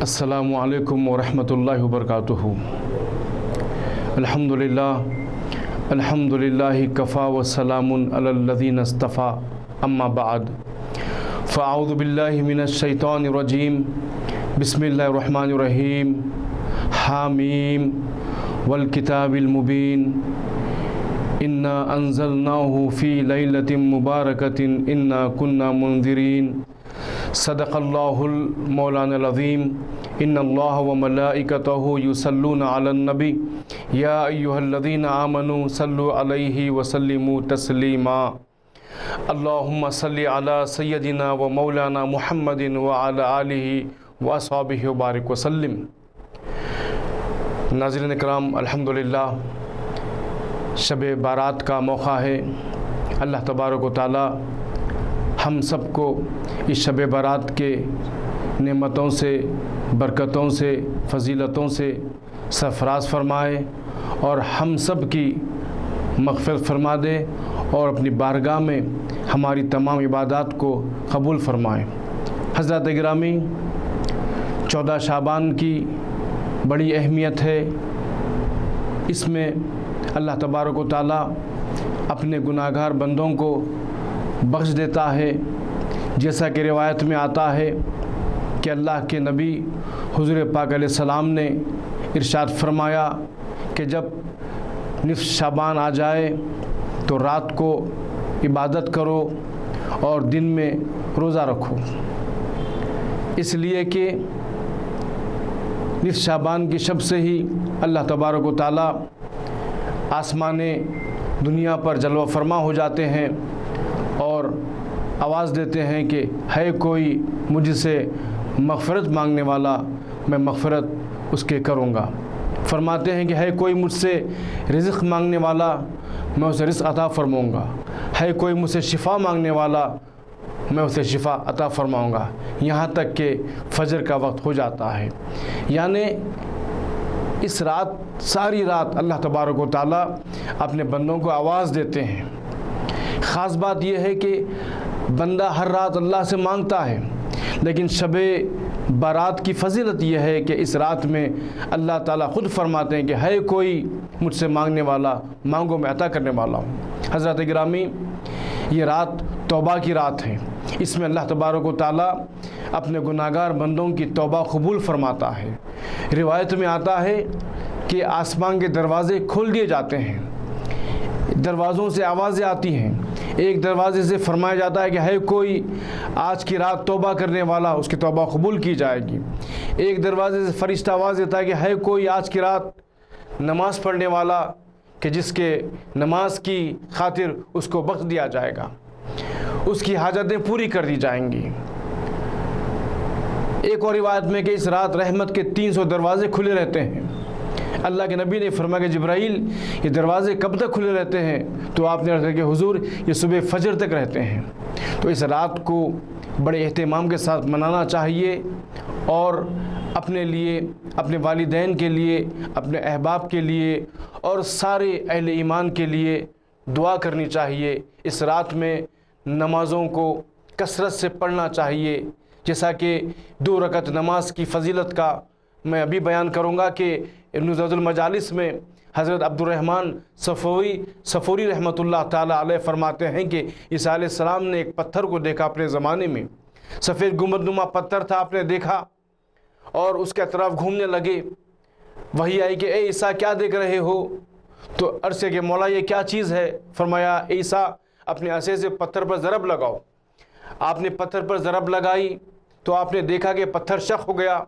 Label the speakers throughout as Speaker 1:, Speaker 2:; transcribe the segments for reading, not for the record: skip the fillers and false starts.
Speaker 1: السلام علیکم ورحمۃ اللہ وبرکاتہ۔ الحمدللہ کفا وسلام علی الذین اصطفیٰ، اما بعد فاعوذ باللہ من الشیطان الرجیم، بسم اللہ الرحمن الرحیم۔ حامیم والکتاب المبین، انا انزلناہ فی لیلۃ مبارکۃ انا کنا منذرین۔ صدق اللہ المولانا العظیم۔ ان اللہ وملائکتہ یصلون علی النبی یا ایہا الذین آمنوا صلوا علیہ وسلموا تسلیما۔ اللہم صلی علی سیدنا و مولانا محمد وعلی آلہ واصحابہ وبارک وسلم۔ ناظرین اکرام، الحمدللہ شب بارات کا موقع ہے۔ اللہ تبارک و تعالی ہم سب کو اس شب بارات کے نعمتوں سے، برکتوں سے، فضیلتوں سے سرفراز فرمائے اور ہم سب کی مغفرت فرما دے اور اپنی بارگاہ میں ہماری تمام عبادات کو قبول فرمائے۔ حضرات گرامی، 14 شعبان کی بڑی اہمیت ہے۔ اس میں اللہ تبارک و تعالی اپنے گناہگار بندوں کو بخش دیتا ہے، جیسا کہ روایت میں آتا ہے کہ اللہ کے نبی حضور پاک علیہ السلام نے ارشاد فرمایا کہ جب نصف شعبان آ جائے تو رات کو عبادت کرو اور دن میں روزہ رکھو، اس لیے کہ نصف شعبان کی شب سے ہی اللہ تبارک و تعالی آسمان دنیا پر جلوہ فرما ہو جاتے ہیں اور آواز دیتے ہیں کہ ہے کوئی مجھ سے مغفرت مانگنے والا، میں مغفرت اس کے کروں گا۔ فرماتے ہیں کہ ہے کوئی مجھ سے رزق مانگنے والا، میں اسے رزق عطا فرماؤں گا۔ ہے کوئی مجھ سے شفا مانگنے والا، میں اسے شفا عطا فرماؤں گا، یہاں تک کہ فجر کا وقت ہو جاتا ہے۔ یعنی اس رات، ساری رات اللہ تبارک و تعالیٰ اپنے بندوں کو آواز دیتے ہیں۔ خاص بات یہ ہے کہ بندہ ہر رات اللہ سے مانگتا ہے، لیکن شب بارات کی فضیلت یہ ہے کہ اس رات میں اللہ تعالیٰ خود فرماتے ہیں کہ ہے کوئی مجھ سے مانگنے والا، مانگو میں عطا کرنے والا ہوں۔ حضرات گرامی، یہ رات توبہ کی رات ہے۔ اس میں اللہ تبارک و تعالیٰ اپنے گناہگار بندوں کی توبہ قبول فرماتا ہے۔ روایت میں آتا ہے کہ آسمان کے دروازے کھول دیے جاتے ہیں، دروازوں سے آوازیں آتی ہیں۔ ایک دروازے سے فرمایا جاتا ہے کہ ہے کوئی آج کی رات توبہ کرنے والا، اس کی توبہ قبول کی جائے گی۔ ایک دروازے سے فرشتہ آواز دیتا ہے کہ ہے کوئی آج کی رات نماز پڑھنے والا، کہ جس کے نماز کی خاطر اس کو بخش دیا جائے گا، اس کی حاجتیں پوری کر دی جائیں گی۔ ایک اور روایت میں کہ اس رات رحمت کے 300 دروازے کھلے رہتے ہیں۔ اللہ کے نبی نے فرمایا کہ جبرائیل، یہ دروازے کب تک کھلے رہتے ہیں؟ تو آپ نے عرض کیا کہ حضور یہ صبح فجر تک رہتے ہیں۔ تو اس رات کو بڑے اہتمام کے ساتھ منانا چاہیے اور اپنے لیے، اپنے والدین کے لیے، اپنے احباب کے لیے اور سارے اہل ایمان کے لیے دعا کرنی چاہیے۔ اس رات میں نمازوں کو کثرت سے پڑھنا چاہیے، جیسا کہ 2 رکعت نماز کی فضیلت کا میں ابھی بیان کروں گا کہ ابن زاد المجالس میں حضرت عبد الرحمن صفوری رحمۃ اللہ تعالیٰ علیہ فرماتے ہیں کہ عیسیٰ علیہ السلام نے ایک پتھر کو دیکھا اپنے زمانے میں، سفید گنبد نما پتھر تھا، آپ نے دیکھا اور اس کے اطراف گھومنے لگے۔ وہی آئی کہ اے عیسیٰ کیا دیکھ رہے ہو؟ تو عرض کہ مولا یہ کیا چیز ہے؟ فرمایا عیسیٰ اپنے عصا سے پتھر پر ضرب لگاؤ۔ آپ نے پتھر پر ضرب لگائی تو آپ نے دیکھا کہ پتھر شق ہو گیا،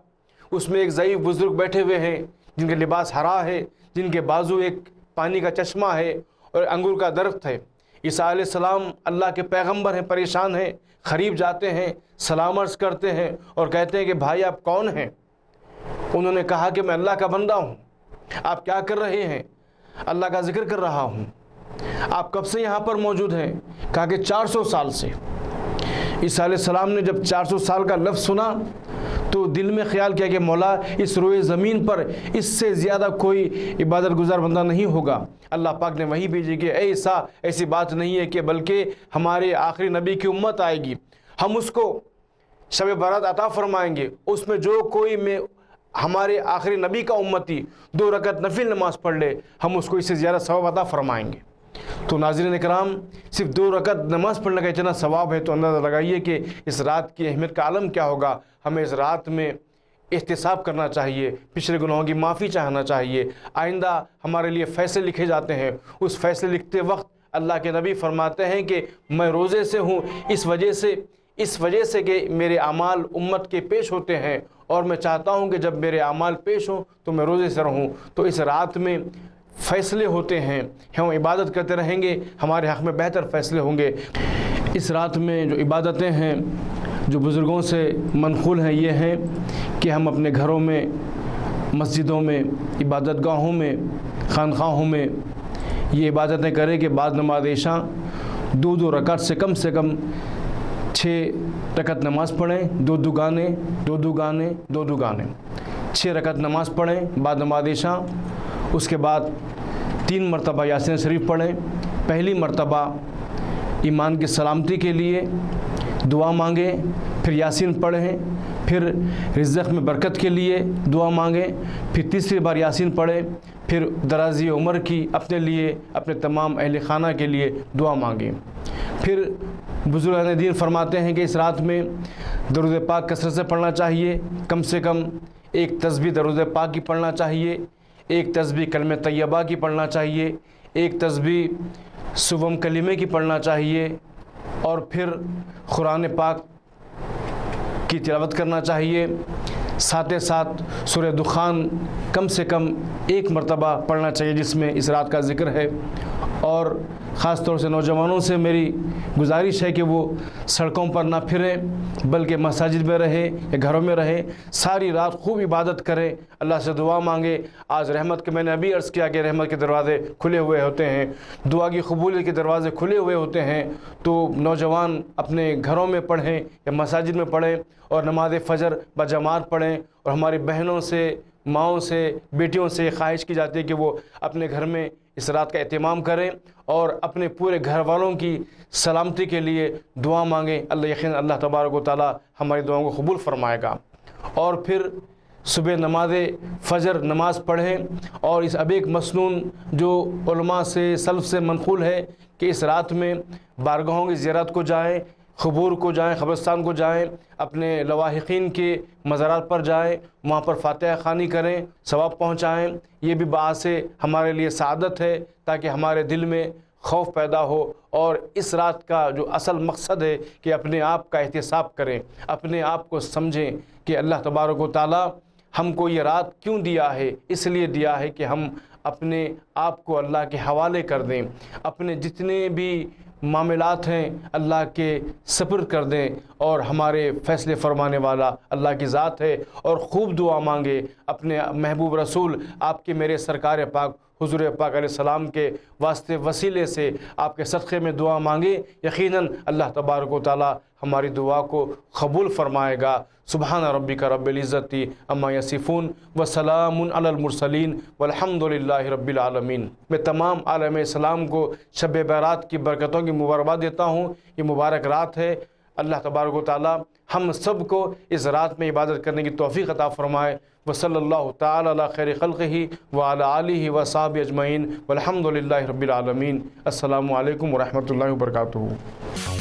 Speaker 1: اس میں ایک ضعیف بزرگ بیٹھے ہوئے ہیں جن کے لباس ہرا ہے، جن کے بازو ایک پانی کا چشمہ ہے اور انگور کا درخت ہے۔ عیسیٰ علیہ السلام اللہ کے پیغمبر ہیں، پریشان ہیں، قریب جاتے ہیں، سلام عرض کرتے ہیں اور کہتے ہیں کہ بھائی آپ کون ہیں؟ انہوں نے کہا کہ میں اللہ کا بندہ ہوں۔ آپ کیا کر رہے ہیں؟ اللہ کا ذکر کر رہا ہوں۔ آپ کب سے یہاں پر موجود ہیں؟ کہا کہ 400 سال سے۔ عیسیٰ علیہ السلام نے جب 400 سال کا لفظ سنا تو دل میں خیال کیا کہ مولا اس روئے زمین پر اس سے زیادہ کوئی عبادت گزار بندہ نہیں ہوگا۔ اللہ پاک نے وہی بھیجی کہ ایسی بات نہیں ہے کہ بلکہ ہمارے آخری نبی کی امت آئے گی، ہم اس کو شب برات عطا فرمائیں گے، اس میں جو کوئی ہمارے آخری نبی کا امتی 2 رکعت نفل نماز پڑھ لے، ہم اس کو اس سے زیادہ ثواب عطا فرمائیں گے۔ تو ناظرین اکرام، صرف 2 رکعت نماز پڑھنے کا اتنا ثواب ہے تو اندازہ لگائیے کہ اس رات کی اہمیت کا عالم کیا ہوگا۔ ہمیں اس رات میں احتساب کرنا چاہیے، پچھلے گناہوں کی معافی چاہنا چاہیے۔ آئندہ ہمارے لیے فیصلے لکھے جاتے ہیں، اس فیصلے لکھتے وقت اللہ کے نبی فرماتے ہیں کہ میں روزے سے ہوں اس وجہ سے کہ میرے اعمال امت کے پیش ہوتے ہیں، اور میں چاہتا ہوں کہ جب میرے اعمال پیش ہوں تو میں روزے سے رہوں۔ تو اس رات میں فیصلے ہوتے ہیں، ہم عبادت کرتے رہیں گے، ہمارے حق میں بہتر فیصلے ہوں گے۔ اس رات میں جو عبادتیں ہیں جو بزرگوں سے منقول ہیں یہ ہیں کہ ہم اپنے گھروں میں، مسجدوں میں، عبادت گاہوں میں، خانقاہوں میں یہ عبادتیں کریں کہ بعد نماز عشاء 2 رکعت سے کم 6 رکعت نماز پڑھیں، 2 گانے 6 رکعت نماز پڑھیں بعد نماز عشاء۔ اس کے بعد 3 مرتبہ یاسین شریف پڑھیں۔ پہلی مرتبہ ایمان کی سلامتی کے لیے دعا مانگیں، پھر یاسین پڑھیں، پھر رزق میں برکت کے لیے دعا مانگیں، پھر تیسری بار یاسین پڑھیں، پھر درازی عمر کی اپنے لیے، اپنے تمام اہل خانہ کے لیے دعا مانگیں۔ پھر بزرگان دین فرماتے ہیں کہ اس رات میں درود پاک کثرت سے پڑھنا چاہیے، کم سے کم 1 تسبیح درود پاک کی پڑھنا چاہیے، 1 تسبیح کلمہ طیبہ کی پڑھنا چاہیے، 1 تسبیح سوم کلمے کی پڑھنا چاہیے، اور پھر قرآن پاک کی تلاوت کرنا چاہیے۔ ساتھ سورہ دخان کم سے کم 1 مرتبہ پڑھنا چاہیے جس میں اس رات کا ذکر ہے۔ اور خاص طور سے نوجوانوں سے میری گزارش ہے کہ وہ سڑکوں پر نہ پھریں بلکہ مساجد میں رہیں یا گھروں میں رہیں، ساری رات خوب عبادت کریں، اللہ سے دعا مانگیں۔ آج رحمت کے میں نے ابھی عرض کیا کہ رحمت کے دروازے کھلے ہوئے ہوتے ہیں، دعا کی قبولیت کے دروازے کھلے ہوئے ہوتے ہیں۔ تو نوجوان اپنے گھروں میں پڑھیں یا مساجد میں پڑھیں، اور نماز فجر بجماعت پڑھیں۔ اور ہماری بہنوں سے، ماؤں سے، بیٹیوں سے خواہش کی جاتی ہے کہ وہ اپنے گھر میں اس رات کا اہتمام کریں اور اپنے پورے گھر والوں کی سلامتی کے لیے دعا مانگیں۔ اللہ تبارک و تعالی ہماری دعاؤں کو قبول فرمائے گا۔ اور پھر صبح نماز فجر نماز پڑھیں، اور اس اب ایک مسنون جو علماء سے سلف سے منقول ہے کہ اس رات میں بارگاہوں کی زیارت کو جائیں، قبور کو جائیں، قبرستان کو جائیں، اپنے لواحقین کے مزارات پر جائیں، وہاں پر فاتحہ خوانی کریں، ثواب پہنچائیں۔ یہ بھی باعث ہمارے لیے سعادت ہے تاکہ ہمارے دل میں خوف پیدا ہو، اور اس رات کا جو اصل مقصد ہے کہ اپنے آپ کا احتساب کریں، اپنے آپ کو سمجھیں کہ اللہ تبارک و تعالی ہم کو یہ رات کیوں دیا ہے۔ اس لیے دیا ہے کہ ہم اپنے آپ کو اللہ کے حوالے کر دیں، اپنے جتنے بھی معاملات ہیں اللہ کے سپرد کر دیں، اور ہمارے فیصلے فرمانے والا اللہ کی ذات ہے۔ اور خوب دعا مانگے، اپنے محبوب رسول آپ کے میرے سرکار پاک حضور پاک علیہ السلام کے واسطے وسیلے سے آپ کے صدقے میں دعا مانگے، یقیناً اللہ تبارک و تعالی ہماری دعا کو قبول فرمائے گا۔ سبحان ربک رب العزت عما یصفون وسلام علی المرسلین والحمد للہ رب العالمین۔ میں تمام عالم اسلام کو شب برات کی برکتوں کی مبارکباد دیتا ہوں۔ یہ مبارک رات ہے، اللہ تبارک و تعالی ہم سب کو اس رات میں عبادت کرنے کی توفیق عطا فرمائے۔ وصلی اللہ تعالی علی خیر خلقہ وعلی آلہ وصحبہ اجمعین والحمد للہ رب العالمین۔ السلام علیکم ورحمۃ اللہ وبرکاتہ۔